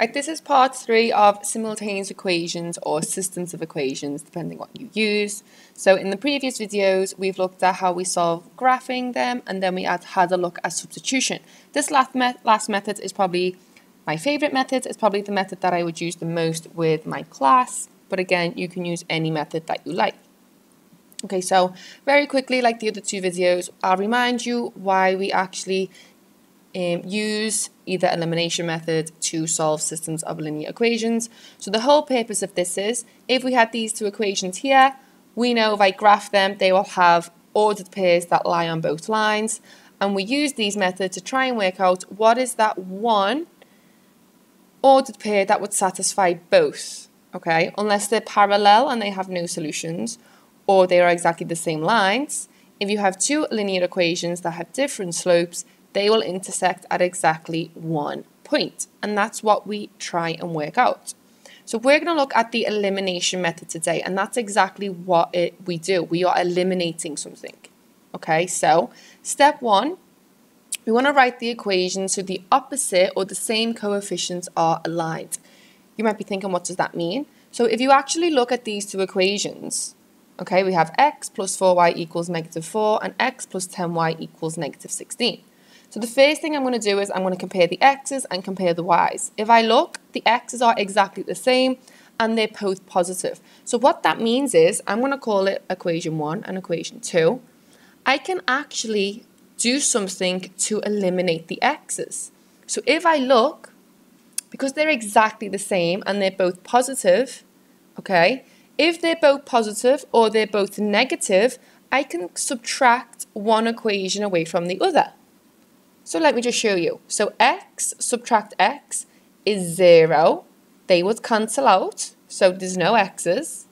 Right, this is part 3 of simultaneous equations or systems of equations, depending what you use. So in the previous videos, we've looked at how we solve graphing them, and then we had a look at substitution. This last method is probably my favorite method. It's probably the method that I would use the most with my class, but again, you can use any method that you like. Okay, so very quickly, like the other 2 videos, I'll remind you why we actually use either elimination method to solve systems of linear equations. So the whole purpose of this is, if we had these 2 equations here, we know if I graph them, they will have ordered pairs that lie on both lines, and we use these methods to try and work out what is that one ordered pair that would satisfy both, okay, unless they're parallel and they have no solutions, or they are exactly the same lines. If you have 2 linear equations that have different slopes, they will intersect at exactly 1 point, and that's what we try and work out. So we're going to look at the elimination method today, and that's exactly what we do. We are eliminating something. Okay, so step 1, we want to write the equation so the opposite or the same coefficients are aligned. You might be thinking, what does that mean? So if you actually look at these 2 equations, okay, we have x plus 4y equals -4 and x plus 10y equals -16. So the first thing I'm going to do is I'm going to compare the x's and compare the y's. If I look, the x's are exactly the same and they're both positive. So what that means is I'm going to call it equation 1 and equation 2. I can actually do something to eliminate the x's. So if I look, because they're exactly the same and they're both positive, okay, if they're both positive or they're both negative, I can subtract one equation away from the other. So let me just show you. So x subtract x is 0. They would cancel out, so there's no x's.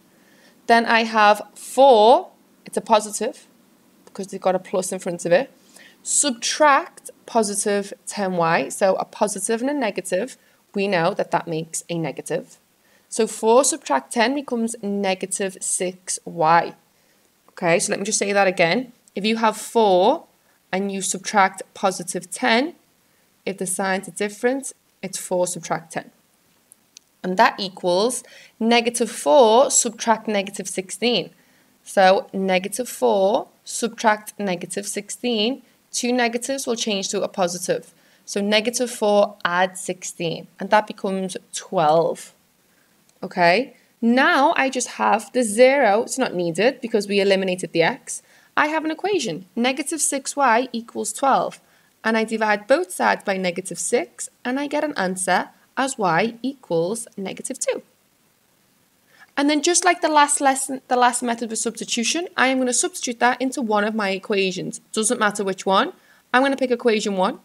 Then I have 4, it's a positive, because they've got a plus in front of it. Subtract positive 10y, so a positive and a negative, we know that that makes a negative. So 4 subtract 10 becomes -6y. Okay, so let me just say that again. If you have 4, and you subtract positive 10, if the signs are different, it's 4 subtract 10. And that equals -4 subtract -16. So -4 subtract -16, 2 negatives will change to a positive. So -4 add 16, and that becomes 12. Okay, now I just have the 0, it's not needed because we eliminated the x. I have an equation, -6y equals 12, and I divide both sides by -6, and I get an answer as y equals -2. And then just like the last method with substitution, I am going to substitute that into one of my equations. Doesn't matter which one. I'm going to pick equation 1.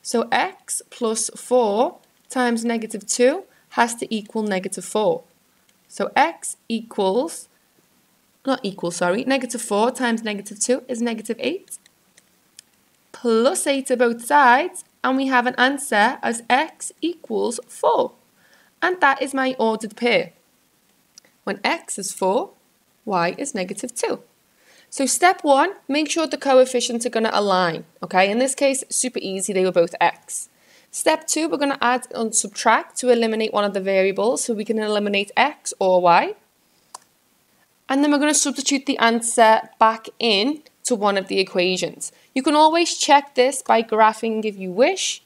So x plus 4 times -2 has to equal -4. So x equals... -4 times -2 is -8, plus 8 to both sides, and we have an answer as x equals 4. And that is my ordered pair. When x is 4, y is -2. So step 1, make sure the coefficients are going to align. Okay, in this case, super easy, they were both x. Step 2, we're going to add and subtract to eliminate one of the variables, so we can eliminate x or y. And then we're going to substitute the answer back in to one of the equations. You can always check this by graphing if you wish,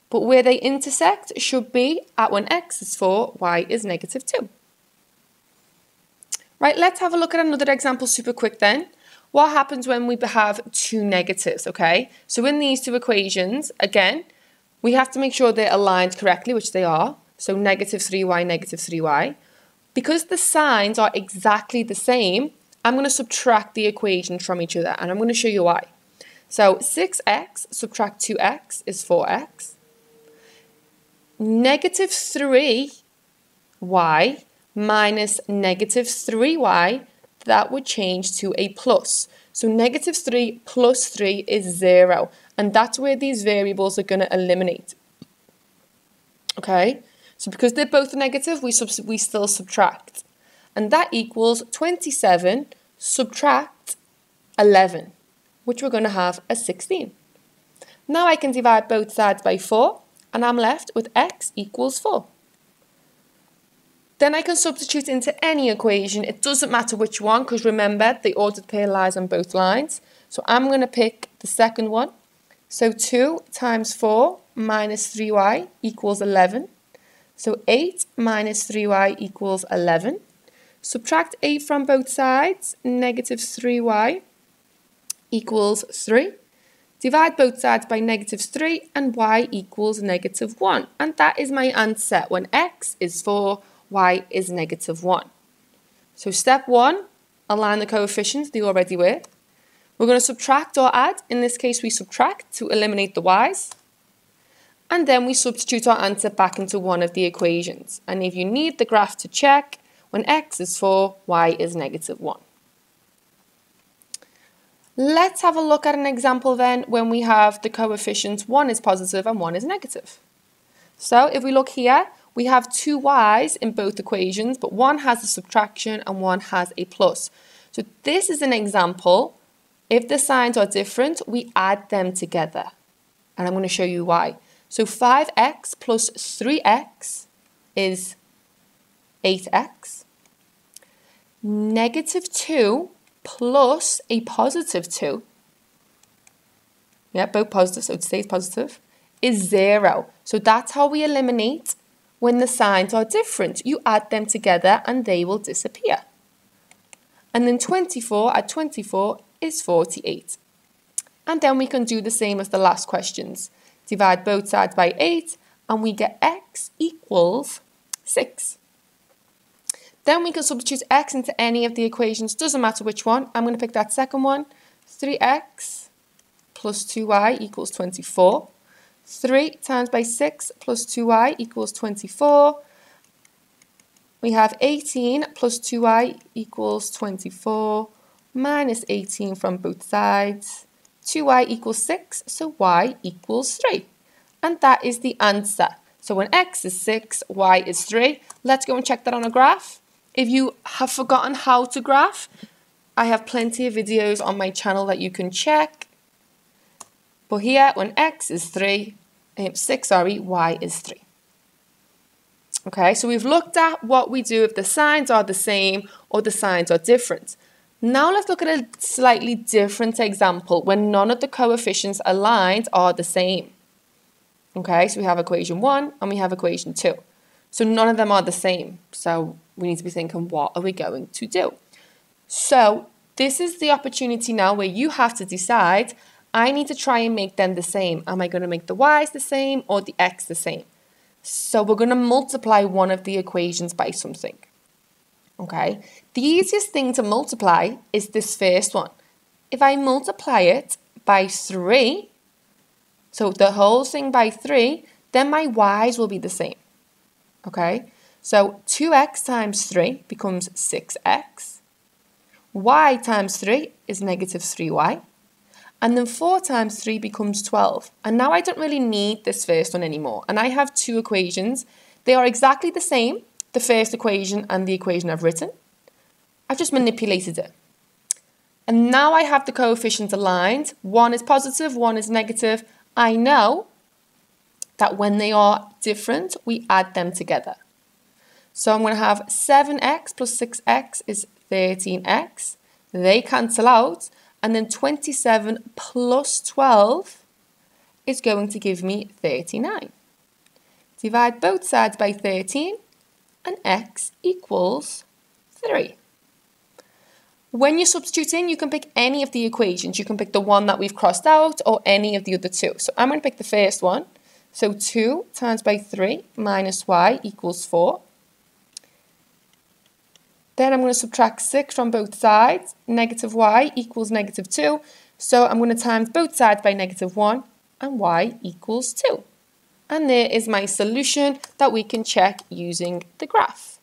but where they intersect should be at when x is 4, y is -2. Right, let's have a look at another example super quick then. What happens when we have 2 negatives, okay? So in these 2 equations, again, we have to make sure they're aligned correctly, which they are. So -3y, -3y. Because the signs are exactly the same, I'm going to subtract the equations from each other, and I'm going to show you why. So 6x subtract 2x is 4x. -3y minus -3y, that would change to a plus. So -3 plus 3 is 0, and that's where these variables are going to eliminate. Okay? So because they're both negative, we still subtract. And that equals 27 subtract 11, which we're going to have as 16. Now I can divide both sides by 4, and I'm left with x equals 4. Then I can substitute into any equation. It doesn't matter which one, because remember, the ordered pair lies on both lines. So I'm going to pick the second one. So 2 times 4 minus 3y equals 11. So 8 minus 3y equals 11. Subtract 8 from both sides, negative 3y equals 3. Divide both sides by negative 3 and y equals negative 1. And that is my answer when x is 4, y is negative 1. So step 1, align the coefficients, they already were. We're going to subtract or add. In this case, we subtract to eliminate the y's. And then we substitute our answer back into one of the equations. And if you need the graph to check, when x is 4, y is negative 1. Let's have a look at an example then when we have the coefficients 1 is positive and 1 is negative. So if we look here, we have two y's in both equations, but one has a subtraction and one has a plus. So this is an example. If the signs are different, we add them together. And I'm going to show you why. So 5x plus 3x is 8x. Negative 2 plus a positive 2, yeah, both positive, so it stays positive, is 0. So that's how we eliminate when the signs are different. You add them together and they will disappear. And then 24 add 24 is 48. And then we can do the same as the last questions. Divide both sides by 8 and we get x equals 6. Then we can substitute x into any of the equations, doesn't matter which one. I'm going to pick that second one. 3x plus 2y equals 24. 3 times by 6 plus 2y equals 24. We have 18 plus 2y equals 24, minus 18 from both sides. 2y equals 6, so y equals 3. And that is the answer. So when x is 6, y is 3. Let's go and check that on a graph. If you have forgotten how to graph, I have plenty of videos on my channel that you can check. But here, when x is 6, y is 3. Okay, so we've looked at what we do if the signs are the same or the signs are different. Now let's look at a slightly different example when none of the coefficients aligned are the same. Okay, so we have equation 1 and we have equation 2. So none of them are the same. So we need to be thinking, what are we going to do? So this is the opportunity now where you have to decide, I need to try and make them the same. Am I going to make the y's the same or the x the same? So we're going to multiply one of the equations by something. Okay, the easiest thing to multiply is this first one. If I multiply it by 3, so the whole thing by 3, then my y's will be the same. Okay, so 2x times 3 becomes 6x. Y times 3 is negative 3y. And then 4 times 3 becomes 12. And now I don't really need this first one anymore. And I have two equations. They are exactly the same, the first equation and the equation I've written. I've just manipulated it. And now I have the coefficients aligned. One is positive, one is negative. I know that when they are different, we add them together. So I'm going to have 7x plus 6x is 13x. They cancel out. And then 27 plus 12 is going to give me 39. Divide both sides by 13 and x equals 3. When you're substituting, you can pick any of the equations. You can pick the one that we've crossed out or any of the other two. So I'm going to pick the first one. So 2 times by 3 minus y equals 4. Then I'm going to subtract 6 from both sides. Negative y equals negative 2. So I'm going to times both sides by negative 1 and y equals 2. And there is my solution that we can check using the graph.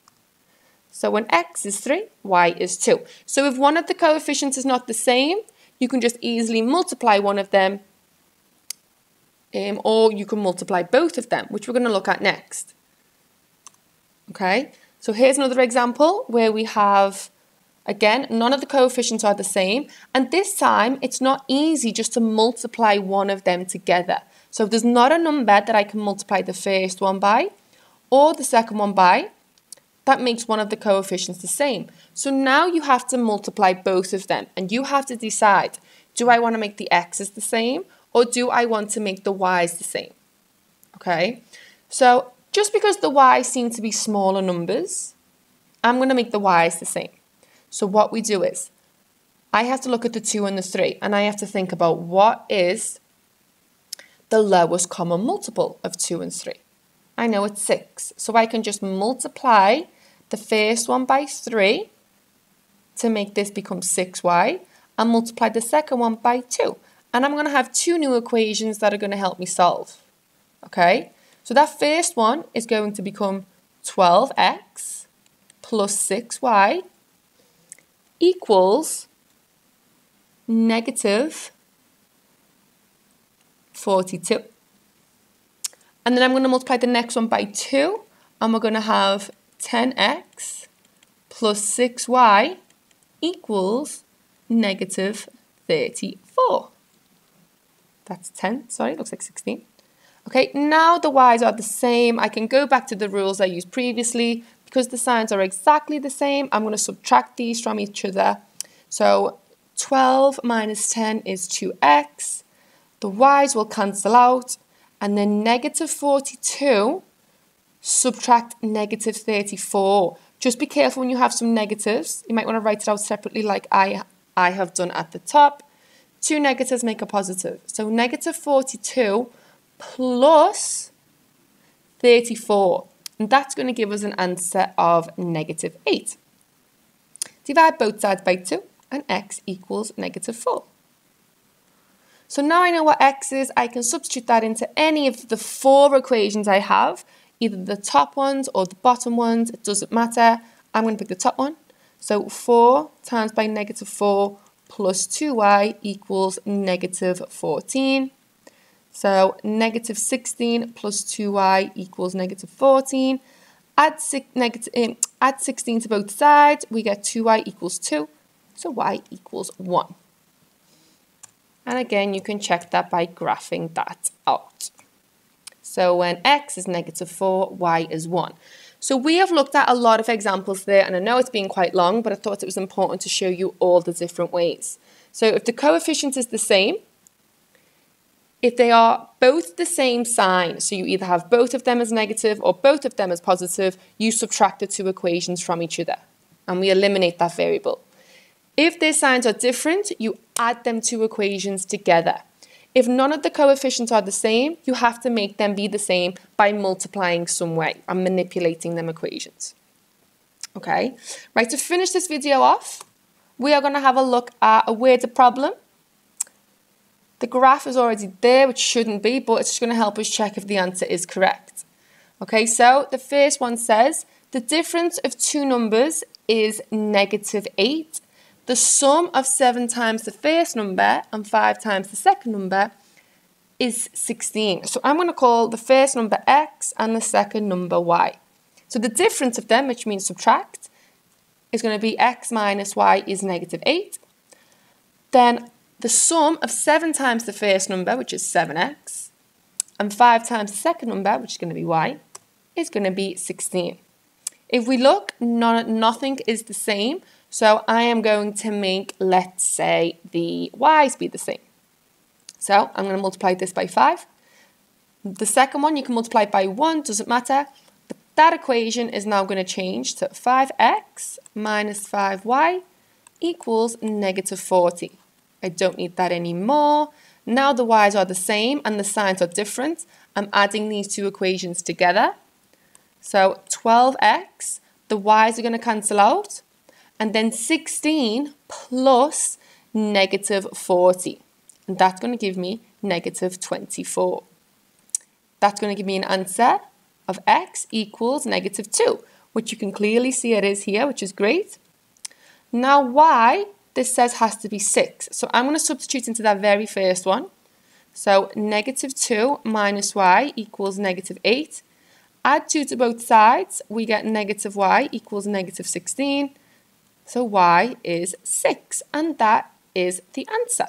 So when x is 3, y is 2. So if one of the coefficients is not the same, you can just easily multiply one of them, or you can multiply both of them, which we're going to look at next. Okay, so here's another example where we have, again, none of the coefficients are the same. And this time, it's not easy just to multiply one of them together. So if there's not a number that I can multiply the first one by or the second one by, that makes one of the coefficients the same. So now you have to multiply both of them and you have to decide, do I want to make the x's the same or do I want to make the y's the same? Okay, so just because the y's seem to be smaller numbers, I'm going to make the y's the same. So what we do is, I have to look at the 2 and the 3 and I have to think about what is the lowest common multiple of 2 and 3. I know it's 6, so I can just multiply the first one by 3 to make this become 6y and multiply the second one by 2. And I'm going to have 2 new equations that are going to help me solve. Okay, so that first one is going to become 12x plus 6y equals negative 42. And then I'm going to multiply the next one by 2 and we're going to have 10x plus 6y equals negative 34. That's 10, sorry, it looks like 16. Okay, now the y's are the same. I can go back to the rules I used previously. Because the signs are exactly the same, I'm going to subtract these from each other. So 12 minus 10 is 2x. The y's will cancel out. And then negative 42, subtract negative 34. Just be careful when you have some negatives. You might want to write it out separately like I have done at the top. 2 negatives make a positive. So negative 42 plus 34. And that's going to give us an answer of negative 8. Divide both sides by 2 and x equals negative 4. So now I know what x is, I can substitute that into any of the 4 equations I have, either the top ones or the bottom ones, it doesn't matter. I'm going to pick the top one. So 4 times by negative 4 plus 2y equals negative 14. So negative 16 plus 2y equals negative 14. Add 16 to both sides, we get 2y equals 2, so y equals 1. And again, you can check that by graphing that out. So when x is negative 4, y is 1. So we have looked at a lot of examples there, and I know it's been quite long, but I thought it was important to show you all the different ways. So if the coefficient is the same, if they are both the same sign, so you either have both of them as negative or both of them as positive, you subtract the 2 equations from each other, and we eliminate that variable. If their signs are different, you add them 2 equations together. If none of the coefficients are the same, you have to make them be the same by multiplying some way and manipulating them equations. Okay, right, to finish this video off, we are going to have a look at a worded problem. The graph is already there, which shouldn't be, but it's just going to help us check if the answer is correct. Okay, so the first one says, the difference of 2 numbers is negative 8. The sum of 7 times the first number and 5 times the second number is 16. So I'm going to call the first number x and the second number y. So the difference of them, which means subtract, is going to be x minus y is negative 8. Then the sum of 7 times the first number, which is 7x, and 5 times the second number, which is going to be y, is going to be 16. If we look, nothing is the same. So I am going to make, let's say, the y's be the same. So I'm going to multiply this by 5. The second one, you can multiply by 1, doesn't matter. But that equation is now going to change to 5x minus 5y equals negative 40. I don't need that anymore. Now the y's are the same and the signs are different. I'm adding these 2 equations together. So 12x, the y's are going to cancel out. And then 16 plus negative 40. And that's going to give me negative 24. That's going to give me an answer of x equals negative 2, which you can clearly see it is here, which is great. Now y, this says has to be 6. So I'm going to substitute into that very first one. So negative 2 minus y equals negative 8. Add 2 to both sides, we get negative y equals negative 16. So y is 6, and that is the answer.